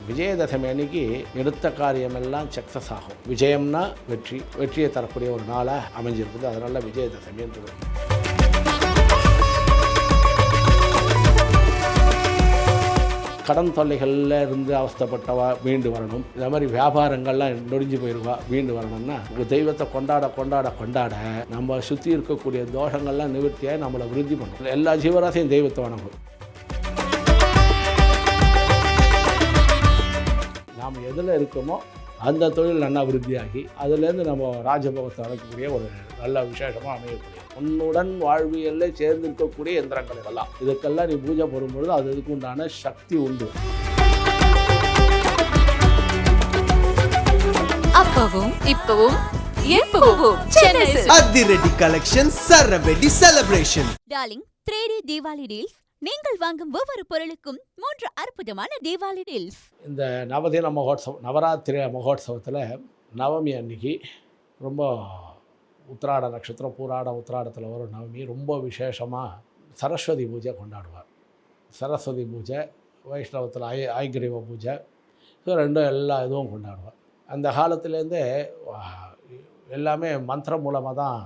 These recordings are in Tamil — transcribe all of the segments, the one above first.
விஜயதசமி அன்னைக்கு எடுத்த காரியமெல்லாம் சக்ஸஸ் ஆகும். விஜயம்னா வெற்றி, வெற்றியை தரக்கூடிய ஒரு நாளாக அமைஞ்சிருக்குது. அதனால் விஜயதசமின்றது. கடன் தொல்லைகளில் இருந்து அவஸ்தைப்பட்டவா மீண்டு வரணும். இந்த மாதிரி வியாபாரங்கள்லாம் நொடிஞ்சு போயிருவா மீண்டு வரணும்னா தெய்வத்தை கொண்டாட நம்ம சுற்றி இருக்கக்கூடிய தோஷங்கள்லாம் நிவர்த்தியாக நம்மளை விருத்தி பண்ணணும். எல்லா ஜீவராசியும் தெய்வத்தை வணங்கும். நாம் எதில் இருக்கோமோ அந்த தொழில் நல்லா விருத்தியாகி அதுலேருந்து நம்ம ராஜபோகத்தை அடைக்கக்கூடிய ஒரு நல்ல விசேஷமாக அமையக்கூடிய உன்னுடன் வாழ்வியலில் சேர்ந்திருக்கக்கூடிய எந்திரங்கள் இதெல்லாம் இதுக்கெல்லாம் நீ பூஜை போடும்பொழுது அது இதுக்கு உண்டான சக்தி உண்டு. அப்பவும் இப்பவும் எப்பவும் அதிரடி கலெக்ஷன் சரவெடி celebration. Darling 3D Deepavali deals. நீங்கள் வாங்கும் ஒவ்வொரு பொருளுக்கும் 3 அற்புதமான தீபாவளி டீல்ஸ். இந்த நவதின மகோத்சவம், நவராத்திரி மகோத்சவத்தில் நவமி அன்னைக்கு ரொம்ப உத்திராட நட்சத்திரம், பூராட உத்திராடத்தில் வரும் நவமி ரொம்ப விசேஷமாக சரஸ்வதி பூஜை கொண்டாடுவார். சரஸ்வதி பூஜை, வைஷ்ணவத்தில் ஐகிரீவ பூஜை, ஸோ ரெண்டும் எல்லா இதுவும் கொண்டாடுவார். அந்த காலத்துலேருந்தே எல்லாமே மந்திரம் மூலமாக தான்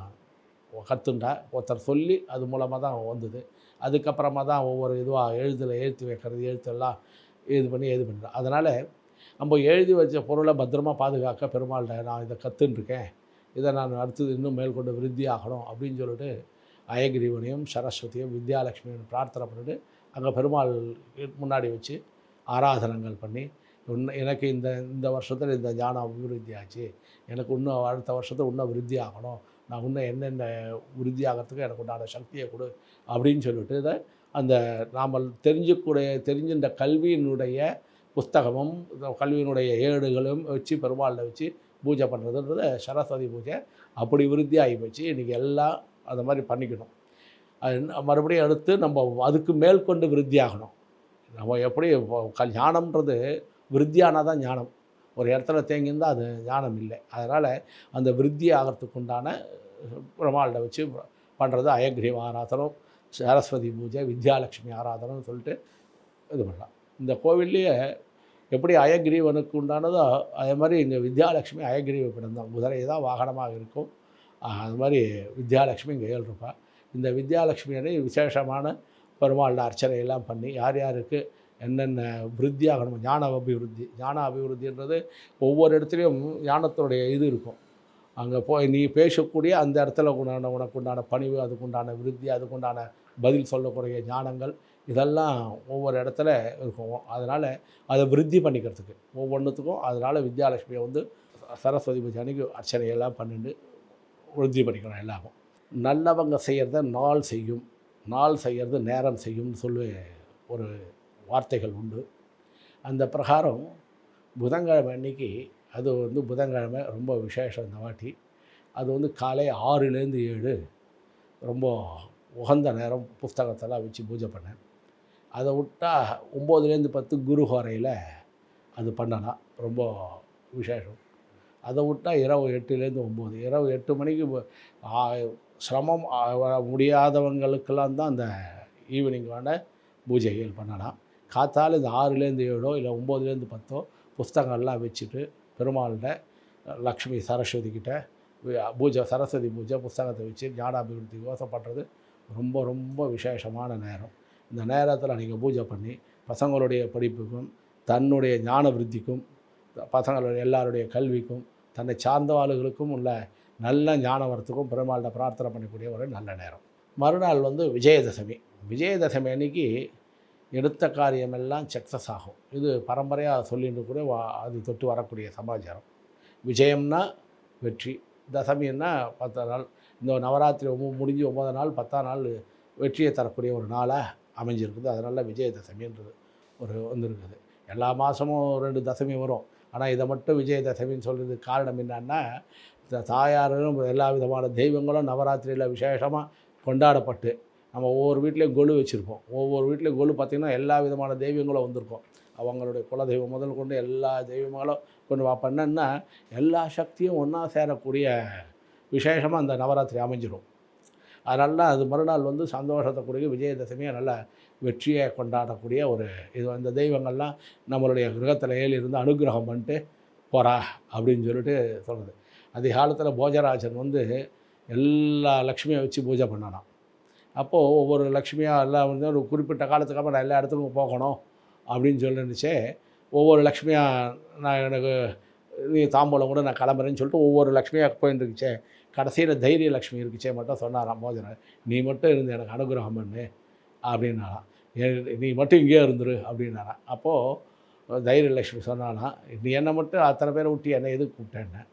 கற்றுண்டா, ஒருத்தர் சொல்லி அது மூலமாக தான் வந்தது. அதுக்கப்புறமா தான் ஒவ்வொரு இதுவாக எழுத்து வைக்கிறது, எழுத்தெல்லாம் இது பண்ணுறேன். அதனால் நம்ம எழுதி வச்ச பொருளை பத்திரமாக பாதுகாக்க பெருமாள்கிட்ட நான் இதை கற்றுன்ருக்கேன், இதை நான் அடுத்தது இன்னும் மேற்கொண்டு விருத்தி ஆகணும் அப்படின்னு சொல்லிட்டு அயகிரீவனையும் சரஸ்வதியும் வித்யாலட்சுமியும் பிரார்த்தனை பண்ணிட்டு அங்கே பெருமாள் முன்னாடி வச்சு ஆராதனங்கள் பண்ணி எனக்கு இந்த வருஷத்தில் இந்த ஞானம் அபிவிருத்தி ஆச்சு, எனக்கு இன்னும் அடுத்த வருஷத்தில் இன்னும் விருத்தி ஆகணும், நான் இன்னும் என்னென்ன விருத்தி ஆகிறதுக்கு எனக்கு உண்டான சக்தியை கொடு அப்படின்னு சொல்லிட்டு இதை அந்த நாம் தெரிஞ்சின்ற கல்வியினுடைய புஸ்தகமும் கல்வியினுடைய ஏடுகளும் வச்சு பெருமாளில் வச்சு பூஜை பண்ணுறதுன்றது சரஸ்வதி பூஜை. அப்படி விருத்தி ஆகி போச்சு. இன்றைக்கி எல்லாம் அந்த மாதிரி பண்ணிக்கணும். அது மறுபடியும் அடுத்து நம்ம அதுக்கு மேற்கொண்டு விருத்தி ஆகணும். நம்ம எப்படி ஞானம்ன்றது விருத்தியானால் தான் ஞானம். ஒரு இடத்துல தேங்கியிருந்தால் அது ஞானம் இல்லை. அதனால் அந்த விருத்தி ஆகிறதுக்கு உண்டான பெருமாள்கிட்ட வச்சு பண்ணுறது அயக்ரீவ ஆராதனம், சரஸ்வதி பூஜை, வித்யாலட்சுமி ஆராதனம்னு சொல்லிட்டு இது பண்ணலாம். இந்த கோவில்லையே எப்படி அயக்ரீவனுக்கு உண்டானதோ அதே மாதிரி இங்கே வித்யாலட்சுமி அயக்ரீவ படம் தான், குதிரை தான் வாகனமாக இருக்கும். அது மாதிரி வித்யாலட்சுமி இங்கே 7 ரூபாய். இந்த வித்யாலட்சுமி விசேஷமான பெருமாள் அர்ச்சனையெல்லாம் பண்ணி யார் யாருக்கு என்னென்ன விருத்தி ஆகணும், ஞான அபிவிருத்தின்றது ஒவ்வொரு இடத்துலையும் ஞானத்தினுடைய இது இருக்கும். அங்கே போய் நீ பேசக்கூடிய அந்த இடத்துல உனக்கு உண்டான பணிவு, அதுக்குண்டான விருத்தி, அதுக்குண்டான பதில் சொல்லக்கூடிய ஞானங்கள் இதெல்லாம் ஒவ்வொரு இடத்துல இருக்கும். அதனால் அதை விருத்தி பண்ணிக்கிறதுக்கு ஒவ்வொன்றுத்துக்கும் அதனால் வித்யாலட்சுமியை சரஸ்வதி பூஜை அன்றைக்கி அர்ச்சனையெல்லாம் பண்ணிட்டு விருத்தி பண்ணிக்கணும். எல்லாமும் நல்லவங்க செய்கிறத நாள் செய்கிறது நேரம் செய்யும்னு சொல்லி ஒரு வார்த்தைகள் உண்டு. அந்த பிரகாரம் புதன்கிழமை அன்றைக்கி அது புதன்கிழமை ரொம்ப விசேஷம். இந்த வாட்டி அது காலை 6லேருந்து 7 ரொம்ப உகந்த நேரம். புஸ்தகத்தெல்லாம் வச்சு பூஜை பண்ணேன். அதை விட்டால் 9லேருந்து 10 குருஹோரையில் அது பண்ணலாம், ரொம்ப விசேஷம். அதை விட்டால் இரவு 8லேருந்து 9, இரவு 8 மணிக்கு சிரமம் முடியாதவங்களுக்கெல்லாம் தான் அந்த ஈவினிங்கான பூஜைகள் பண்ணலாம். காத்தால் இந்த 6லேருந்து 7 இல்லை 9லேருந்து 10 புஸ்தகங்கள்லாம் வச்சுட்டு பெருமாள்கிட்ட லக்ஷ்மி சரஸ்வதிக்கிட்ட சரஸ்வதி பூஜை புஸ்தகத்தை வச்சு ஞானாபிவிருத்தி யோசனை பண்ணுறது ரொம்ப ரொம்ப விசேஷமான நேரம். இந்த நேரத்தில் நீங்கள் பூஜை பண்ணி பசங்களுடைய படிப்புக்கும் தன்னுடைய ஞான விருத்திக்கும் பசங்களுடைய எல்லாருடைய கல்விக்கும் தன்னை சார்ந்தவாளுகளுக்கும் உள்ள நல்ல ஞானவரத்துக்கும் பெருமாள்கிட்ட பிரார்த்தனை பண்ணக்கூடிய ஒரு நல்ல நேரம். மறுநாள் விஜயதசமி அன்னைக்கு எடுத்த காரியமெல்லாம் சக்ஸஸ் ஆகும். இது பரம்பரையாக சொல்லிட்டு கூட அது தொட்டு வரக்கூடிய சமாச்சாரம். விஜயம்னா வெற்றி, தசமின்னா 10 நாள். இந்த நவராத்திரி முடிஞ்சு 9 நாள் 10ஆம் நாள் வெற்றியை தரக்கூடிய ஒரு நாளாக அமைஞ்சிருக்குது. அதனால் விஜயதசமின்றது ஒரு வந்துருக்குது. எல்லா மாதமும் 2 தசமி வரும். ஆனால் இதை மட்டும் விஜயதசமின்னு சொல்கிறது காரணம் என்னன்னா, தாயாரும் எல்லா விதமான தெய்வங்களும் நவராத்திரியில் விசேஷமாக கொண்டாடப்பட்டு நம்ம ஒவ்வொரு வீட்லேயும் கொலு வச்சுருப்போம். ஒவ்வொரு வீட்லேயும் கொலு பார்த்திங்கன்னா எல்லா விதமான தெய்வங்களும் வந்திருக்கும். அவங்களுடைய குலதெய்வம் முதல் கொண்டு எல்லா தெய்வங்களும் கொண்டு பண்ணன்னா எல்லா சக்தியும் ஒன்றா சேரக்கூடிய விசேஷமாக அந்த நவராத்திரி அமைஞ்சிடும். அதனால தான் அது மறுநாள் வந்து சந்தோஷத்தை கொடுக்க விஜயதசமியை நல்லா வெற்றியை கொண்டாடக்கூடிய ஒரு இது. அந்த தெய்வங்கள்லாம் நம்மளுடைய கிரகத்தில் ஏறி இருந்து அனுகிரகம் பண்ணிட்டு போகிறா அப்படின்னு சொல்லிட்டு சொல்கிறது. அதிகாலத்தில் போஜராஜன் வந்து எல்லா லக்ஷ்மியை வச்சு பூஜை பண்ணானாம். அப்போது ஒவ்வொரு லக்ஷ்மியாக எல்லாம் வந்து ஒரு குறிப்பிட்ட காலத்துக்கு அப்புறம் நான் எல்லா இடத்துக்கும் போகணும் அப்படின்னு சொல்லிருந்துச்சே. ஒவ்வொரு லக்ஷ்மியாக நான் எனக்கு நீ தாம்பூலம் கூட நான் கிளம்புறேன்னு சொல்லிட்டு ஒவ்வொரு லக்ஷ்மியாக போயின்னு இருக்குச்சே. கடைசியில் தைரிய லக்ஷ்மி இருக்குச்சே மட்டும் சொன்னாராம் போஜராஜ், நீ மட்டும் இருந்து எனக்கு அனுகிரகம் பண்ணு அப்படின்னாராம். நீ மட்டும் இங்கேயே இருந்துரு அப்படின்னாராம். அப்போது தைரியலக்ஷ்மி சொன்னானா, நீ என்னை மட்டும் அத்தனை பேரை விட்டு என்னை எதுக்கு கூப்பிட்டேன்னு,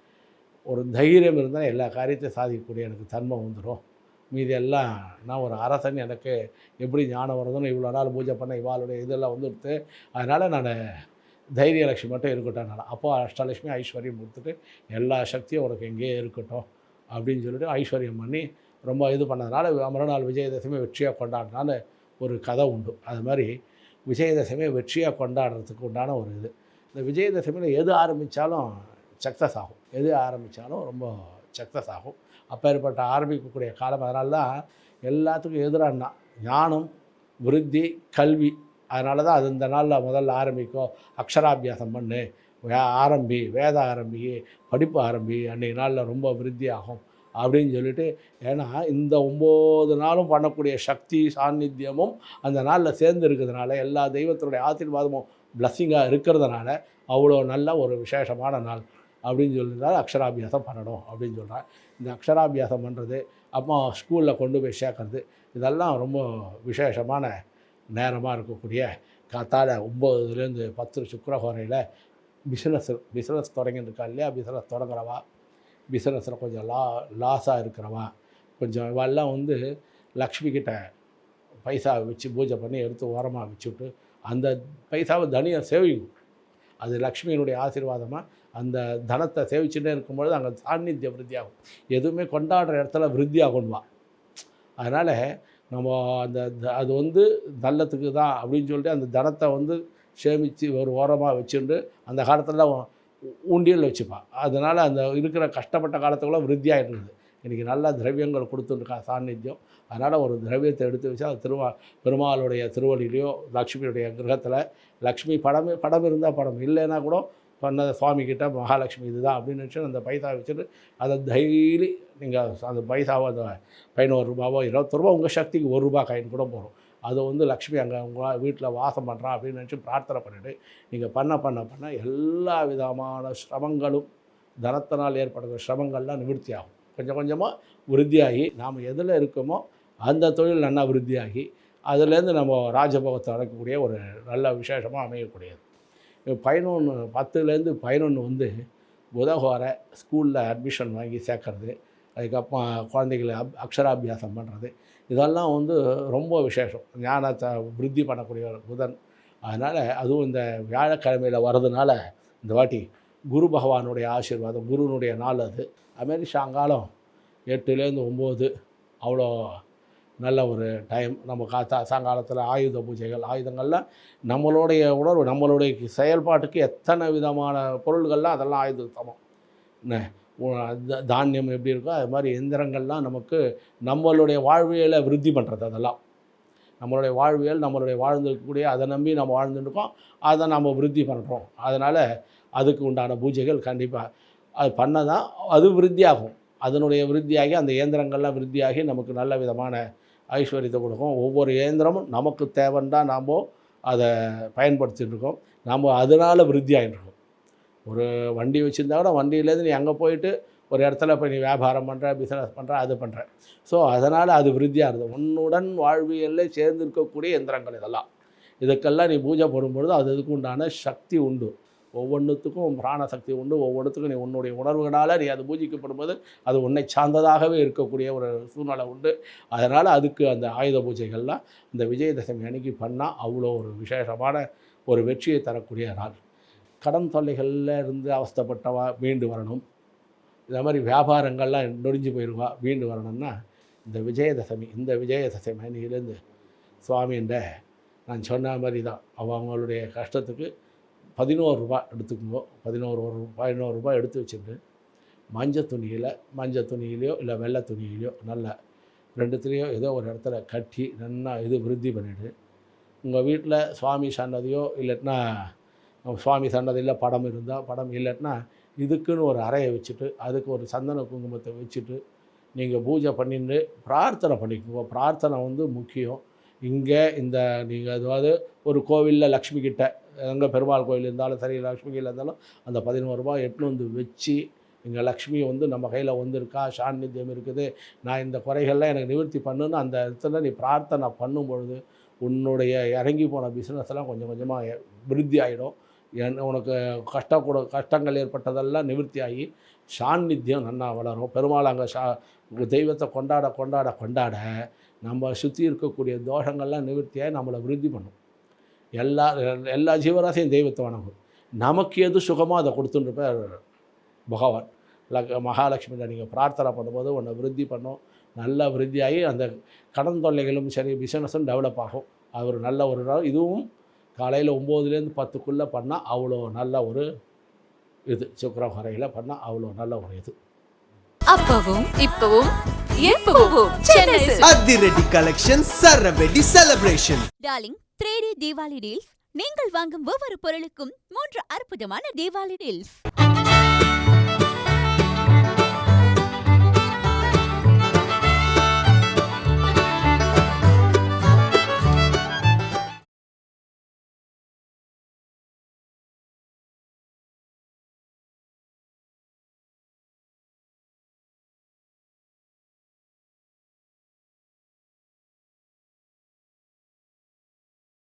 ஒரு தைரியம் இருந்தால் எல்லா காரியத்தையும் சாதிக்கக்கூடிய எனக்கு தன்மை வந்துடும். மீதி எல்லாம் நான் ஒரு அரசன், எனக்கு எப்படி ஞானம் வருதுன்னு இவ்வளோ நாள் பூஜை பண்ண இவாளுடைய இதெல்லாம் வந்துடுத்து. அதனால் நான் தைரியலக்ஷ்மி மட்டும் இருக்கட்டும். அப்போது அஷ்டலட்சுமி ஐஸ்வர்யம் கொடுத்துட்டு எல்லா சக்தியும் உனக்கு எங்கேயே இருக்கட்டும் அப்படின்னு சொல்லிட்டு ஐஸ்வர்யம் பண்ணி ரொம்ப இது பண்ணதுனால மறுநாள் விஜயதசமி வெற்றியாக கொண்டாடினான்னு ஒரு கதை உண்டு. அது மாதிரி விஜயதசமியை வெற்றியாக கொண்டாடுறதுக்கு உண்டான ஒரு இது. இந்த விஜயதசமியில் எது ஆரம்பித்தாலும் சக்ஸஸ் ஆகும், எது ஆரம்பித்தாலும் ரொம்ப சக்ஸஸ் ஆகும். அப்பேற்பட்ட ஆரம்பிக்கக்கூடிய காலம். அதனால தான் எல்லாத்துக்கும் எதிரானா ஞானம், விருத்தி, கல்வி. அதனால தான் அது இந்த நாளில் முதல்ல ஆரம்பிக்கும். அக்ஷராபியாசம் பண்ணு, ஆரம்பி, வேத ஆரம்பி, படிப்பு ஆரம்பி, அன்றைய நாளில் ரொம்ப விருத்தி ஆகும் அப்படின்னு சொல்லிட்டு. ஏன்னா இந்த 9 நாளும் பண்ணக்கூடிய சக்தி சாநித்தியமும் அந்த நாளில் சேர்ந்து இருக்கிறதுனால, எல்லா தெய்வத்தினுடைய ஆசீர்வாதமும் பிளஸ்ஸிங்காக இருக்கிறதுனால அவ்வளோ நல்ல ஒரு விசேஷமான நாள் அப்படின்னு சொல்லியிருந்தால் அக்ஷராபியாசம் பண்ணணும் அப்படின்னு சொல்கிறாங்க. இந்த அக்ஷராபியாசம் பண்ணுறது, அம்மா ஸ்கூலில் கொண்டு போய் சேர்க்கறது, இதெல்லாம் ரொம்ப விசேஷமான நேரமாக இருக்கக்கூடிய காத்தால் 9லேருந்து 10 சுக்கிரஹோரையில் பிஸ்னஸ் தொடங்கிட்டுருக்கா இல்லையா, பிஸ்னஸ் தொடங்குறவா, பிஸ்னஸில் கொஞ்சம் லாஸாக இருக்கிறவா, கொஞ்சம் இவெல்லாம் வந்து லக்ஷ்மி கிட்ட பைசா வச்சு பூஜை பண்ணி எடுத்து ஓரமாக வச்சுவிட்டு அந்த பைசாவை தனியாக சேவிங், அது லக்ஷ்மியினுடைய ஆசீர்வாதமாக அந்த தனத்தை சேவிச்சுட்டே இருக்கும்பொழுது அங்கே சாநித்திய விருத்தியாகும். எதுவுமே கொண்டாடுற இடத்துல விருத்தியாகும்வா. அதனால் நம்ம அந்த அது வந்து நல்லத்துக்கு தான் அப்படின்னு சொல்லிட்டு அந்த தனத்தை வந்து சேமித்து ஒரு ஓரமாக வச்சுட்டு அந்த காலத்தில் ஊண்டியல் வச்சுப்பான். அதனால் அந்த இருக்கிற கஷ்டப்பட்ட காலத்துக்குள்ள விருத்தியாகிட்டு இருக்குது. இன்றைக்கி நல்ல திரவியங்கள் கொடுத்துருக்கா சாநித்தியம். அதனால் ஒரு திரவியத்தை எடுத்து வச்சு அது பெருமாளுடைய திருவடியிலையோ லக்ஷ்மியுடைய கிரகத்தில் லக்ஷ்மி படம் இருந்தால் படம் இல்லைன்னா கூட பண்ண சுவாமிக்கிட்ட மகாலட்சுமி இதுதான் அப்படின்னு நினச்சி அந்த பைசா வச்சுட்டு அதை டெய்லி நீங்கள் அந்த பைசாவை அந்த 11 ரூபாவோ 20 ரூபா உங்கள் சக்திக்கு 1 ரூபா காயின் கூட போகும். அதை வந்து லக்ஷ்மி அங்கே உங்கள் வீட்டில் வாசம் பண்ணுறான் அப்படின்னு நினச்சி பிரார்த்தனை பண்ணிவிட்டு நீங்கள் பண்ண எல்லா விதமான சிரமங்களும் தனத்தினால் ஏற்படுகிற சிரமங்கள்லாம் நிவர்த்தி ஆகும். கொஞ்சம் கொஞ்சமாக விருத்தியாகி நாம் எதில் இருக்கோமோ அந்த தொழில் நல்லா விருத்தியாகி அதுலேருந்து நம்ம ராஜபோகத்தை அடைக்கக்கூடிய ஒரு நல்ல விசேஷமாக அமையக்கூடியது. 10லேருந்து 11 வந்து புதகோரை ஸ்கூலில் அட்மிஷன் வாங்கி சேர்க்கறது, அதுக்கப்புறம் குழந்தைகளை அக்ஷராபியாசம் பண்ணுறது, இதெல்லாம் வந்து ரொம்ப விசேஷம். ஞானத்தை விருத்தி பண்ணக்கூடிய ஒரு புதன். அதனால் அதுவும் இந்த வியாழக்கிழமையில் வர்றதுனால இந்த வாட்டி குரு பகவானுடைய ஆசீர்வாதம், குருனுடைய நாள் அது. அதுமாரி சாயங்காலம் 8லேருந்து 9 அவ்வளோ நல்ல ஒரு டைம். நம்ம சாயங்காலத்தில் ஆயுத பூஜைகள், ஆயுதங்கள்லாம் நம்மளுடைய உணர்வு, நம்மளுடைய செயல்பாட்டுக்கு எத்தனை விதமான பொருள்கள்லாம் அதெல்லாம் ஆயுத சமம். தானியம் எப்படி இருக்கோ அது மாதிரி எந்திரங்கள்லாம் நமக்கு நம்மளுடைய வாழ்வியலை விருத்தி பண்ணுறது. அதெல்லாம் நம்மளுடைய வாழ்வியல், நம்மளுடைய வாழ்ந்துருக்கக்கூடிய அதை நம்பி நம்ம வாழ்ந்துருக்கோம், அதை நம்ம விருத்தி பண்ணுறோம். அதனால் அதுக்கு உண்டான பூஜைகள் கண்டிப்பாக அது பண்ண தான் அது விருத்தியாகும். அதனுடைய விருத்தியாகி அந்த இயந்திரங்கள்லாம் விருத்தியாகி நமக்கு நல்ல விதமான ஐஸ்வர்யத்தை கொடுக்கும். ஒவ்வொரு இயந்திரமும் நமக்கு தேவைன்னு தான் நாம் அதை பயன்படுத்திகிட்டு இருக்கோம். நம்ம அதனால் விருத்தியாகிட்டு இருக்கோம். ஒரு வண்டி வச்சுருந்தா கூட வண்டியிலேருந்து நீ அங்கே போயிட்டு ஒரு இடத்துல போய் நீ வியாபாரம் பண்ணுற, பிஸ்னஸ் பண்ணுற, அது பண்ணுற. ஸோ அதனால் அது விருத்தியாக இருக்குது. உன்னுடன் வாழ்வியலில் சேர்ந்து இருக்கக்கூடிய எந்திரங்கள் இதெல்லாம். இதுக்கெல்லாம் நீ பூஜை போடும்பொழுது அதுக்கு உண்டான சக்தி உண்டு. ஒவ்வொன்றுத்துக்கும் பிராண சக்தி உண்டு. ஒவ்வொன்றுத்துக்கும் நீ உன்னுடைய உணர்வுகளால் நீ அது பூஜிக்கப்படும்போது அது உன்னை சார்ந்ததாகவே இருக்கக்கூடிய ஒரு சூழ்நிலை உண்டு. அதனால் அதுக்கு அந்த ஆயுத பூஜைகள்லாம் இந்த விஜயதசமி அன்னைக்கு பண்ணால் அவ்வளோ ஒரு விசேஷமான ஒரு வெற்றியை தரக்கூடிய நாள். கடன் தொல்லைகளில் இருந்து அவஸ்தைப்பட்டவா மீண்டு வரணும், இந்த மாதிரி வியாபாரங்கள்லாம் நொடிஞ்சு போயிடுவா மீண்டு வரணும்னா இந்த விஜயதசமி அன்னையிலேருந்து சுவாமின்ற நான் சொன்ன மாதிரி தான் அவங்களுடைய கஷ்டத்துக்கு 11 ரூபா எடுத்துக்கோங்க. 11 ரூபாய் எடுத்து வச்சுட்டு மஞ்சள் துணியிலையோ இல்லை வெள்ளை துணியிலையோ நல்ல ரெண்டுத்துலேயும் ஏதோ ஒரு இடத்துல கட்டி நல்லா இது விருத்தி பண்ணிவிடு. உங்கள் வீட்டில் சுவாமி சன்னதியோ இல்லைன்னா சுவாமி சன்னதியில் படம் இருந்தால் படம், இல்லைன்னா இதுக்குன்னு ஒரு அறையை வச்சுட்டு அதுக்கு ஒரு சந்தன குங்குமத்தை வச்சுட்டு நீங்கள் பூஜை பண்ணிட்டு பிரார்த்தனை பண்ணிக்கோங்க. பிரார்த்தனை வந்து முக்கியம். இங்கே இந்த நீங்கள் அதாவது ஒரு கோவிலில் லக்ஷ்மி கிட்ட, எங்கே பெருமாள் கோயில் இருந்தாலும் சரி, லக்ஷ்மி கோயில் இருந்தாலும் அந்த 11 ரூபாய் எட்டுன்னு வந்து வச்சு, இங்கே லக்ஷ்மி வந்து நம்ம கையில் வந்திருக்கா, சாநித்தியம் இருக்குது, நான் இந்த குறைகள்லாம் எனக்கு நிவர்த்தி பண்ணுன்னு அந்த இடத்துல நீ பிரார்த்தனை பண்ணும் பொழுது உன்னுடைய இறங்கி போன பிஸ்னஸ்லாம் கொஞ்சம் கொஞ்சமாக விருத்தி ஆகிடும். உனக்கு கஷ்டங்கள் ஏற்பட்டதெல்லாம் நிவர்த்தி ஆகி சாநித்தியம் நல்லா வளரும். பெருமாள் அங்கே தெய்வத்தை கொண்டாட கொண்டாட கொண்டாட நம்ம சுற்றி இருக்கக்கூடிய தோஷங்கள்லாம் நிவர்த்தியாகி நம்மளை விருத்தி பண்ணும். எல்லா ஜீவராசியும் தெய்வத்தை வணங்கும். நமக்கு எது சுகமோ அதை கொடுத்துருப்பார் பகவான். மகாலட்சுமியில் நீங்கள் பிரார்த்தனை பண்ணும்போது உன்னை விருத்தி பண்ணும். நல்லா விருத்தியாகி அந்த கடன் தொல்லைகளும் சரி, பிஸ்னஸும் டெவலப் ஆகும். அது ஒரு நல்ல ஒரு நாள். இதுவும் காலையில் 9லேருந்து 10க்குள்ளே பண்ணால் அவ்வளோ நல்ல ஒரு இது. சுக்கிரம் வரையில் பண்ணால் அவ்வளோ நல்ல ஒரு இது. அப்பவும் இப்பவும் எப்பவும் சென்னை சில்க்ஸ். அதிரடி கலெக்ஷன் சரவெடி celebration. Darling 3D Deepavali deals. நீங்கள் வாங்கும் ஒவ்வொரு பொருளுக்கும் 3 அற்புதமான தீபாவளி டீல்ஸ்.